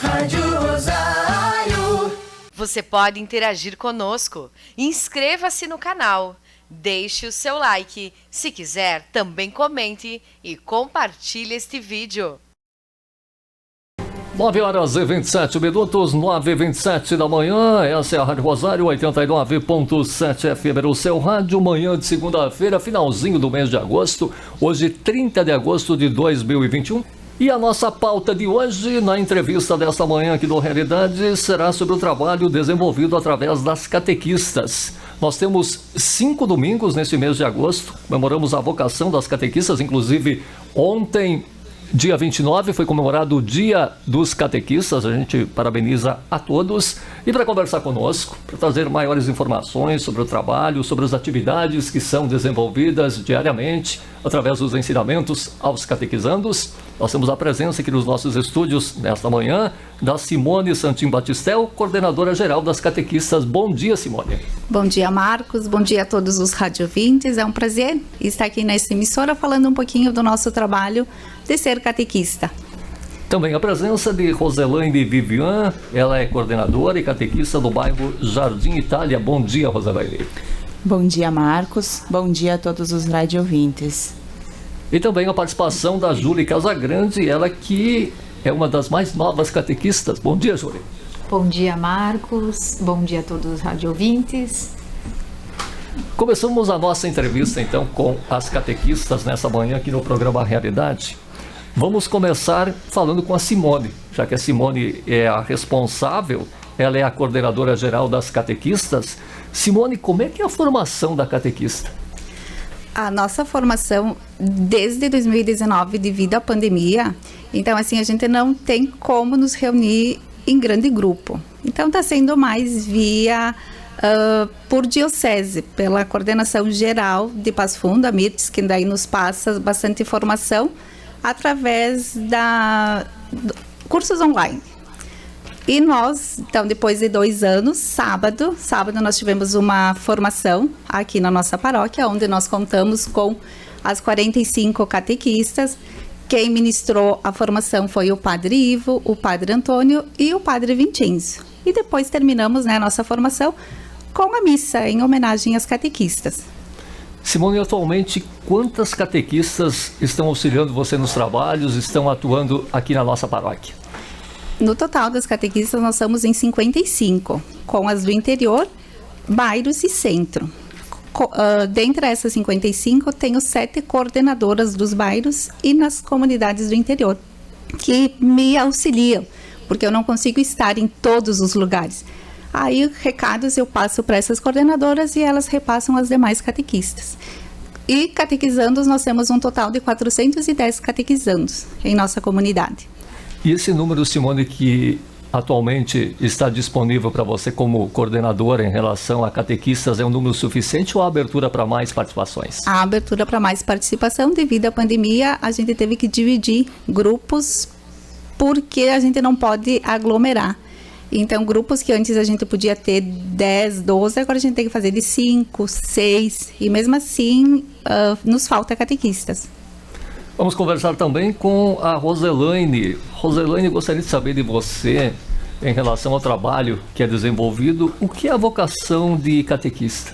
Rádio Rosário. Você pode interagir conosco. Inscreva-se no canal. Deixe o seu like. Se quiser, também comente e compartilhe este vídeo. 9h27, 9h27 da manhã. Essa é a Rádio Rosário 89.7 FM, o seu rádio, manhã de segunda-feira, finalzinho do mês de agosto. Hoje, 30 de agosto de 2021. E a nossa pauta de hoje, na entrevista desta manhã aqui do Realidade, será sobre o trabalho desenvolvido através das catequistas. Nós temos 5 domingos nesse mês de agosto, comemoramos a vocação das catequistas, inclusive ontem, dia 29, foi comemorado o Dia dos Catequistas. A gente parabeniza a todos. E para conversar conosco, para trazer maiores informações sobre o trabalho, sobre as atividades que são desenvolvidas diariamente através dos ensinamentos aos catequizandos, nós temos a presença aqui nos nossos estúdios nesta manhã da Simone Santim Batistel, coordenadora geral das catequistas. Bom dia, Simone. Bom dia, Marcos. Bom dia a todos os radiovintes. É um prazer estar aqui nessa emissora falando um pouquinho do nosso trabalho de ser catequista. Também a presença de Roselaine Vivian, ela é coordenadora e catequista do bairro Jardim Itália. Bom dia, Roselaine. Bom dia, Marcos. Bom dia a todos os radiovintes. E também a participação da Júlia Casagrande, ela que é uma das mais novas catequistas. Bom dia, Júlia. Bom dia, Marcos. Bom dia a todos os radiovintes. Começamos a nossa entrevista, então, com as catequistas nessa manhã aqui no programa Realidade. Vamos começar falando com a Simone, já que a Simone é a responsável, ela é a coordenadora geral das catequistas. Simone, como é que é a formação da catequista? A nossa formação, desde 2019, devido à pandemia, então assim, a gente não tem como nos reunir em grande grupo. Então está sendo mais via por diocese, pela coordenação geral de Passo Fundo, a MIRTS, que daí nos passa bastante informação através cursos online. E nós, então, depois de 2 anos, sábado nós tivemos uma formação aqui na nossa paróquia, onde nós contamos com as 45 catequistas. Quem ministrou a formação foi o Padre Ivo, o Padre Antônio e o Padre Vincenzo. E depois terminamos, né, nossa formação com a missa em homenagem às catequistas. Simone, atualmente, quantas catequistas estão auxiliando você nos trabalhos, estão atuando aqui na nossa paróquia? No total das catequistas, nós estamos em 55, com as do interior, bairros e centro. Dentre essas 55, tenho 7 coordenadoras dos bairros e nas comunidades do interior, que me auxiliam, porque eu não consigo estar em todos os lugares. Aí, recados eu passo para essas coordenadoras e elas repassam às demais catequistas. E catequizandos, nós temos um total de 410 catequizandos em nossa comunidade. E esse número, Simone, que atualmente está disponível para você como coordenadora em relação a catequistas, é um número suficiente ou há abertura para mais participações? Há abertura para mais participação. Devido à pandemia, a gente teve que dividir grupos porque a gente não pode aglomerar. Então, grupos que antes a gente podia ter 10, 12, agora a gente tem que fazer de 5, 6, e mesmo assim nos falta catequistas. Vamos conversar também com a Roselaine. Roselaine, gostaria de saber de você, em relação ao trabalho que é desenvolvido, o que é a vocação de catequista?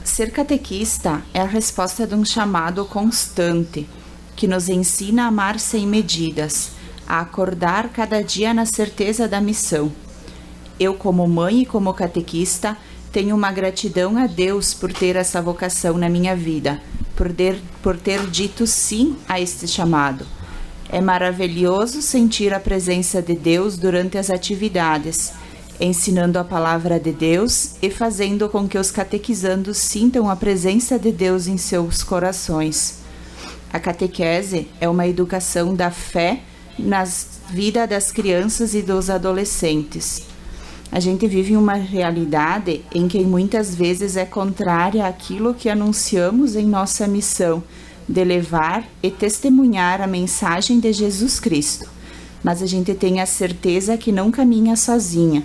Ser catequista é a resposta de um chamado constante, que nos ensina a amar sem medidas, a acordar cada dia na certeza da missão. Eu, como mãe e como catequista, tenho uma gratidão a Deus por ter essa vocação na minha vida, por ter dito sim a este chamado. É maravilhoso sentir a presença de Deus durante as atividades, ensinando a palavra de Deus e fazendo com que os catequizandos sintam a presença de Deus em seus corações. A catequese é uma educação da fé na vida das crianças e dos adolescentes. A gente vive uma realidade em que muitas vezes é contrária àquilo que anunciamos em nossa missão, de levar e testemunhar a mensagem de Jesus Cristo. Mas a gente tem a certeza que não caminha sozinha,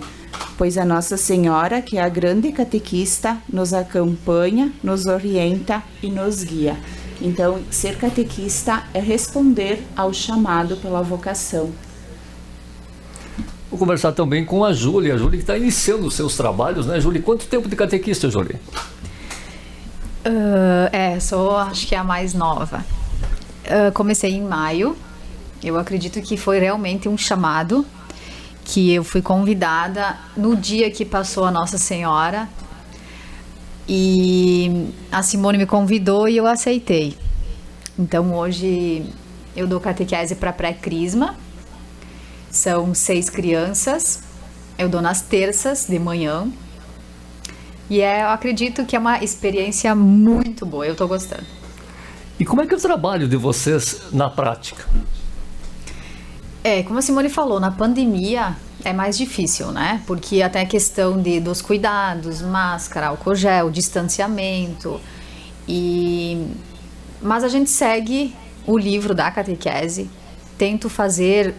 pois a Nossa Senhora, que é a grande catequista, nos acompanha, nos orienta e nos guia. Então, ser catequista é responder ao chamado pela vocação. Vou conversar também com a Júlia. A Júlia que está iniciando os seus trabalhos, né, Júlia? Quanto tempo de catequista, Júlia? Sou acho que a mais nova. Comecei em maio. Eu acredito que foi realmente um chamado, que eu fui convidada no dia que passou a Nossa Senhora. E a Simone me convidou e eu aceitei. Então hoje eu dou catequese para pré-crisma. São 6 crianças. Eu dou nas terças de manhã. E eu acredito que é uma experiência muito boa. Eu estou gostando. E como é que é o trabalho de vocês na prática? Como a Simone falou, na pandemia é mais difícil, né? Porque até a questão dos cuidados, máscara, álcool gel, distanciamento. Mas a gente segue o livro da catequese. Tento fazer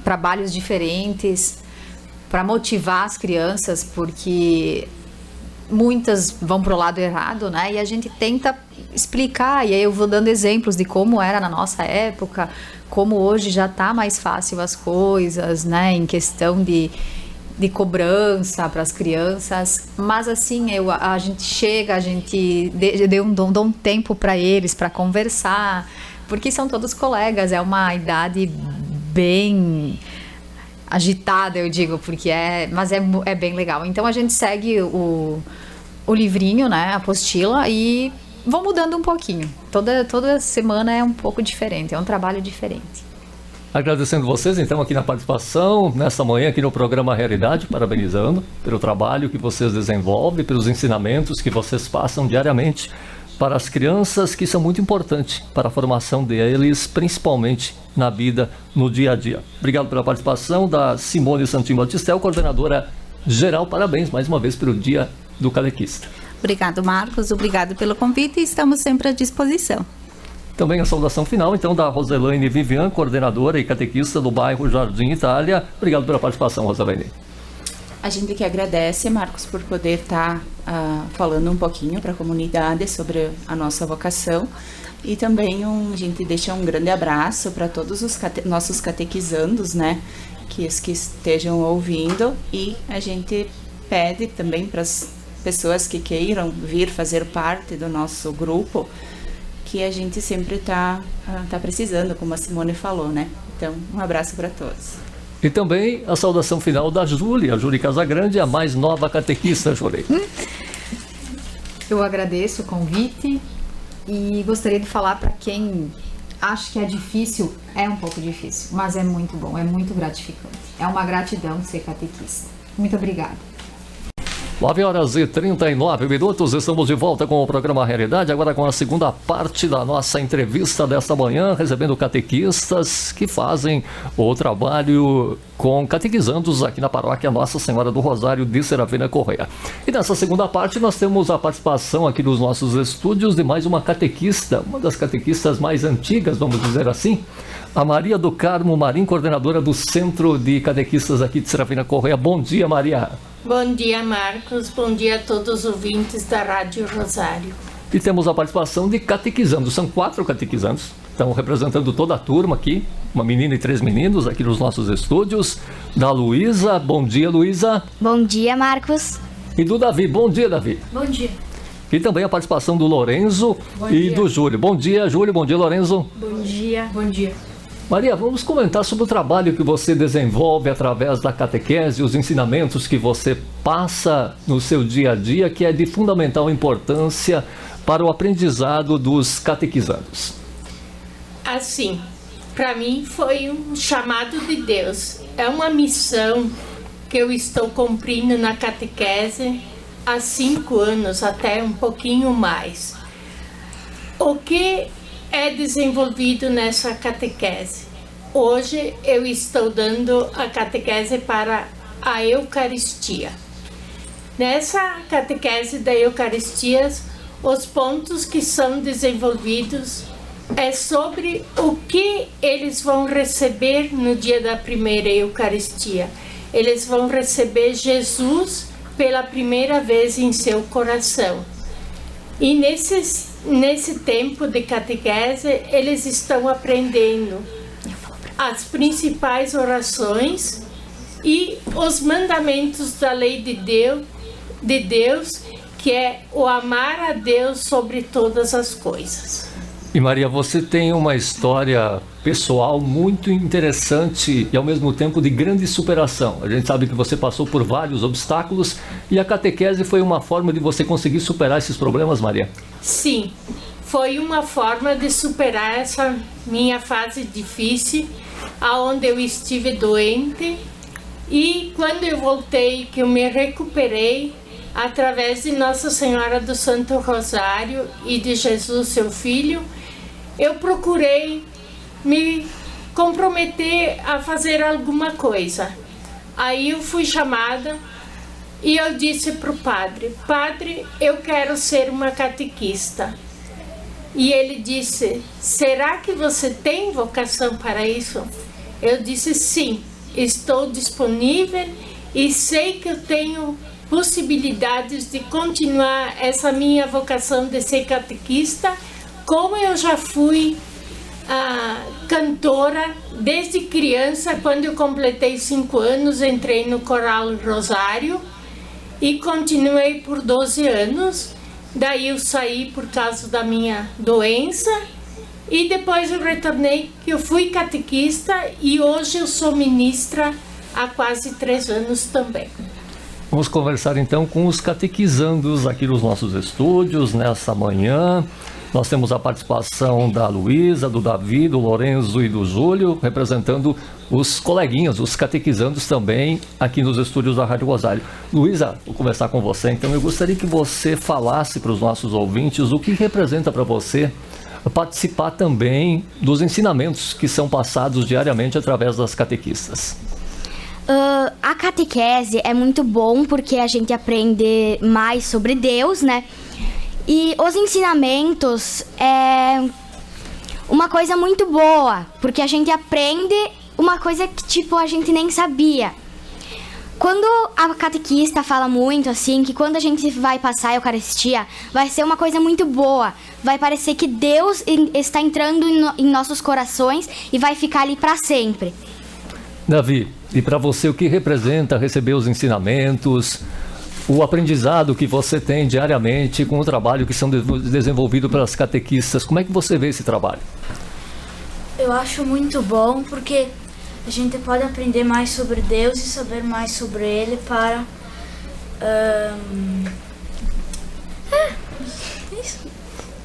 trabalhos diferentes para motivar as crianças, porque muitas vão pro lado errado, né? E a gente tenta explicar, e aí eu vou dando exemplos de como era na nossa época, como hoje já tá mais fácil as coisas, né? Em questão de cobrança para as crianças. Mas assim, a gente chega, a gente dá um tempo para eles, para conversar, porque são todos colegas, é uma idade bem agitada, eu digo, porque mas é bem legal. Então a gente segue o livrinho, né, a apostila, e vou mudando um pouquinho. Toda semana é um pouco diferente, é um trabalho diferente. Agradecendo vocês, então, aqui na participação, nesta manhã, aqui no programa Realidade, parabenizando pelo trabalho que vocês desenvolvem, pelos ensinamentos que vocês passam diariamente para as crianças, que são muito importantes para a formação deles, principalmente na vida, no dia a dia. Obrigado pela participação da Simone Santim Batistel, coordenadora geral. Parabéns mais uma vez pelo Dia do Catequista. Obrigado, Marcos. Obrigado pelo convite e estamos sempre à disposição. Também a saudação final, então, da Roselaine Vivian, coordenadora e catequista do bairro Jardim Itália. Obrigado pela participação, Roselaine. A gente que agradece, Marcos, por poder estar falando um pouquinho para a comunidade sobre a nossa vocação. E também a gente deixa um grande abraço para todos os nossos catequizandos, né? Que estejam ouvindo. E a gente pede também para as pessoas que queiram vir fazer parte do nosso grupo, que a gente sempre tá precisando, como a Simone falou, né? Então, um abraço para todos. E também a saudação final da Júlia Casagrande, a mais nova catequista, Júlia. Eu agradeço o convite e gostaria de falar para quem acha que é difícil, é um pouco difícil, mas é muito bom, é muito gratificante. É uma gratidão ser catequista. Muito obrigada. 9h39, estamos de volta com o programa Realidade, agora com a segunda parte da nossa entrevista desta manhã, recebendo catequistas que fazem o trabalho com catequizandos aqui na paróquia Nossa Senhora do Rosário de Serafina Correia. E nessa segunda parte nós temos a participação aqui nos nossos estúdios de mais uma catequista, uma das catequistas mais antigas, vamos dizer assim, a Maria do Carmo Marim, coordenadora do Centro de Catequistas aqui de Serafina Correia. Bom dia, Maria. Bom dia, Marcos. Bom dia a todos os ouvintes da Rádio Rosário. E temos a participação de catequizandos. São 4 catequizandos. Estão representando toda a turma aqui. Uma menina e 3 meninos aqui nos nossos estúdios. Da Luísa. Bom dia, Luísa. Bom dia, Marcos. E do Davi. Bom dia, Davi. Bom dia. E também a participação do Lorenzo e do Júlio. Bom dia, Júlio. Bom dia, Lorenzo. Bom dia. Bom dia. Maria, vamos comentar sobre o trabalho que você desenvolve através da catequese, os ensinamentos que você passa no seu dia a dia, que é de fundamental importância para o aprendizado dos catequizandos. Assim, para mim foi um chamado de Deus. É uma missão que eu estou cumprindo na catequese há 5 anos, até um pouquinho mais. O que é desenvolvido nessa catequese? Hoje eu estou dando a catequese para a Eucaristia. Nessa catequese da Eucaristia, os pontos que são desenvolvidos é sobre o que eles vão receber no dia da primeira Eucaristia. Eles vão receber Jesus pela primeira vez em seu coração. E nesse tempo de catequese, eles estão aprendendo as principais orações e os mandamentos da lei de Deus, que é o amar a Deus sobre todas as coisas. E Maria, você tem uma história pessoal muito interessante e ao mesmo tempo de grande superação. A gente sabe que você passou por vários obstáculos e a catequese foi uma forma de você conseguir superar esses problemas, Maria? Sim, foi uma forma de superar essa minha fase difícil, aonde eu estive doente, e quando eu voltei, que eu me recuperei, através de Nossa Senhora do Santo Rosário e de Jesus, seu Filho, eu procurei me comprometer a fazer alguma coisa. Aí eu fui chamada e eu disse para o padre: Padre, eu quero ser uma catequista. E ele disse: será que você tem vocação para isso? Eu disse: sim, estou disponível e sei que eu tenho possibilidades de continuar essa minha vocação de ser catequista, como eu já fui cantora desde criança. Quando eu completei 5 anos, entrei no Coral Rosário e continuei por 12 anos. Daí eu saí por causa da minha doença e depois eu retornei, que eu fui catequista, e hoje eu sou ministra há quase 3 anos também. Vamos conversar então com os catequizandos aqui nos nossos estúdios nessa manhã. Nós temos a participação da Luísa, do Davi, do Lorenzo e do Júlio, representando os coleguinhas, os catequizandos também aqui nos estúdios da Rádio Rosário. Luísa, vou conversar com você, então eu gostaria que você falasse para os nossos ouvintes o que representa para você participar também dos ensinamentos que são passados diariamente através das catequistas. A catequese é muito bom porque a gente aprende mais sobre Deus, né? E os ensinamentos é uma coisa muito boa, porque a gente aprende uma coisa que, tipo, a gente nem sabia. Quando a catequista fala muito, assim, que quando a gente vai passar a Eucaristia, vai ser uma coisa muito boa. Vai parecer que Deus está entrando em nossos corações e vai ficar ali para sempre. Davi, e para você o que representa receber os ensinamentos, o aprendizado que você tem diariamente com o trabalho que são desenvolvido pelas catequistas? Como é que você vê esse trabalho? Eu acho muito bom porque a gente pode aprender mais sobre Deus e saber mais sobre Ele para...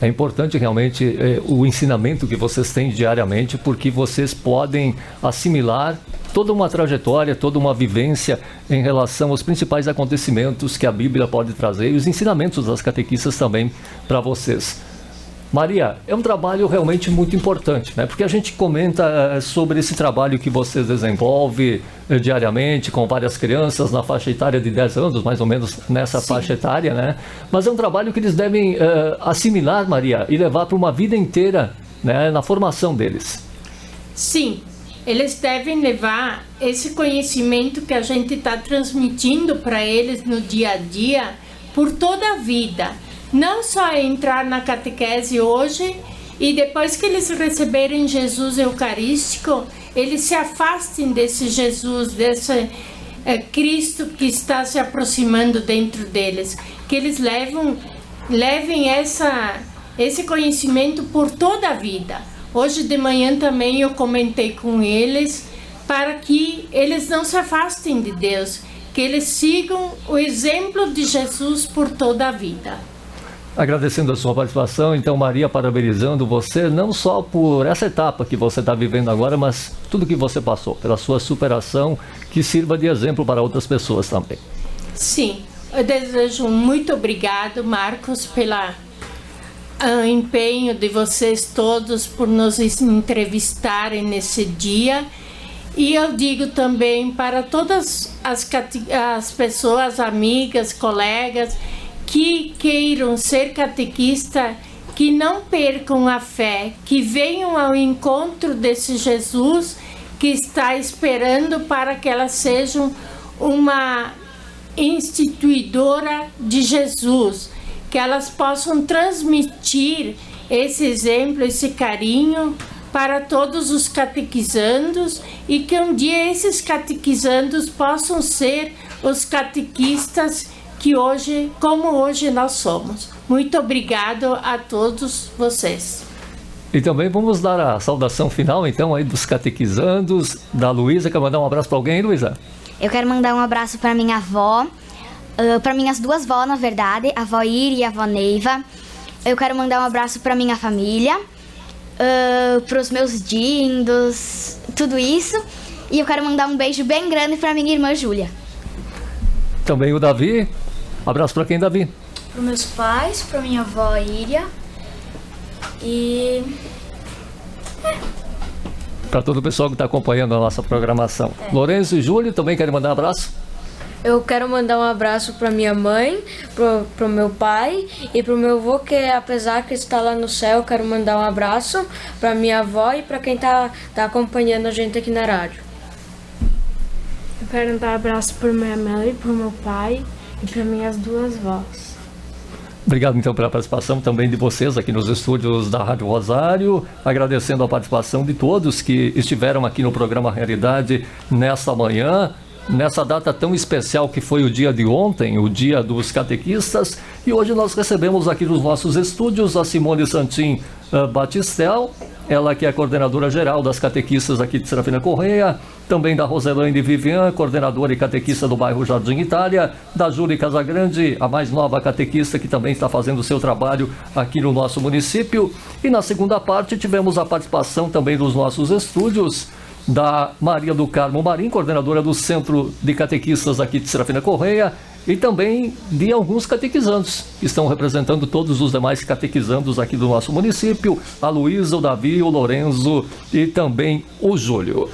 É importante realmente o ensinamento que vocês têm diariamente, porque vocês podem assimilar toda uma trajetória, toda uma vivência em relação aos principais acontecimentos que a Bíblia pode trazer e os ensinamentos das catequistas também para vocês. Maria, é um trabalho realmente muito importante, né? Porque a gente comenta sobre esse trabalho que você desenvolve diariamente com várias crianças na faixa etária de 10 anos, mais ou menos nessa faixa etária, né? Mas é um trabalho que eles devem assimilar, Maria, e levar para uma vida inteira, né, na formação deles. Sim, eles devem levar esse conhecimento que a gente está transmitindo para eles no dia a dia por toda a vida. Não só entrar na catequese hoje e depois que eles receberem Jesus Eucarístico, eles se afastem desse Jesus, desse Cristo que está se aproximando dentro deles. Que eles levem esse conhecimento por toda a vida. Hoje de manhã também eu comentei com eles para que eles não se afastem de Deus, que eles sigam o exemplo de Jesus por toda a vida. Agradecendo a sua participação, então, Maria, parabenizando você, não só por essa etapa que você está vivendo agora, mas tudo que você passou, pela sua superação, que sirva de exemplo para outras pessoas também. Sim, eu desejo muito obrigado, Marcos, pelo empenho de vocês todos por nos entrevistarem nesse dia. E eu digo também para todas as pessoas, amigas, colegas, que queiram ser catequista, que não percam a fé, que venham ao encontro desse Jesus que está esperando para que elas sejam uma instituidora de Jesus, que elas possam transmitir esse exemplo, esse carinho para todos os catequizandos e que um dia esses catequizandos possam ser os catequistas que hoje, como hoje nós somos. Muito obrigado a todos vocês. E também vamos dar a saudação final, então, aí dos catequizandos, da Luísa. Quer mandar um abraço para alguém, Luísa? Eu quero mandar um abraço para minha avó, para minhas duas vós, na verdade, a avó Iri e a avó Neiva. Eu quero mandar um abraço para minha família, para os meus dindos, tudo isso. E eu quero mandar um beijo bem grande para minha irmã Júlia. Também o Davi. Abraço para quem, Davi? Para meus pais, para minha avó Iria e Para todo o pessoal que está acompanhando a nossa programação. Lourenço e Júlio também querem mandar um abraço? Eu quero mandar um abraço para minha mãe, pro meu pai e pro meu avô, que apesar que está lá no céu, eu quero mandar um abraço para minha avó e para quem tá acompanhando a gente aqui na rádio. Eu quero dar um abraço para minha mãe, pro meu pai e para minhas duas vós. Obrigado, então, pela participação também de vocês aqui nos estúdios da Rádio Rosário. Agradecendo a participação de todos que estiveram aqui no programa Realidade nessa manhã, nessa data tão especial que foi o dia de ontem, o dia dos catequistas. E hoje nós recebemos aqui nos nossos estúdios a Simone Santin Batistel, ela que é coordenadora geral das catequistas aqui de Serafina Correia, também da Roselane Vivian, coordenadora e catequista do bairro Jardim Itália, da Júlia Casagrande, a mais nova catequista que também está fazendo o seu trabalho aqui no nosso município. E na segunda parte tivemos a participação também dos nossos estúdios da Maria do Carmo Marim, coordenadora do Centro de Catequistas aqui de Serafina Correia, e também de alguns catequizandos que estão representando todos os demais catequizandos aqui do nosso município, a Luísa, o Davi, o Lorenzo e também o Júlio.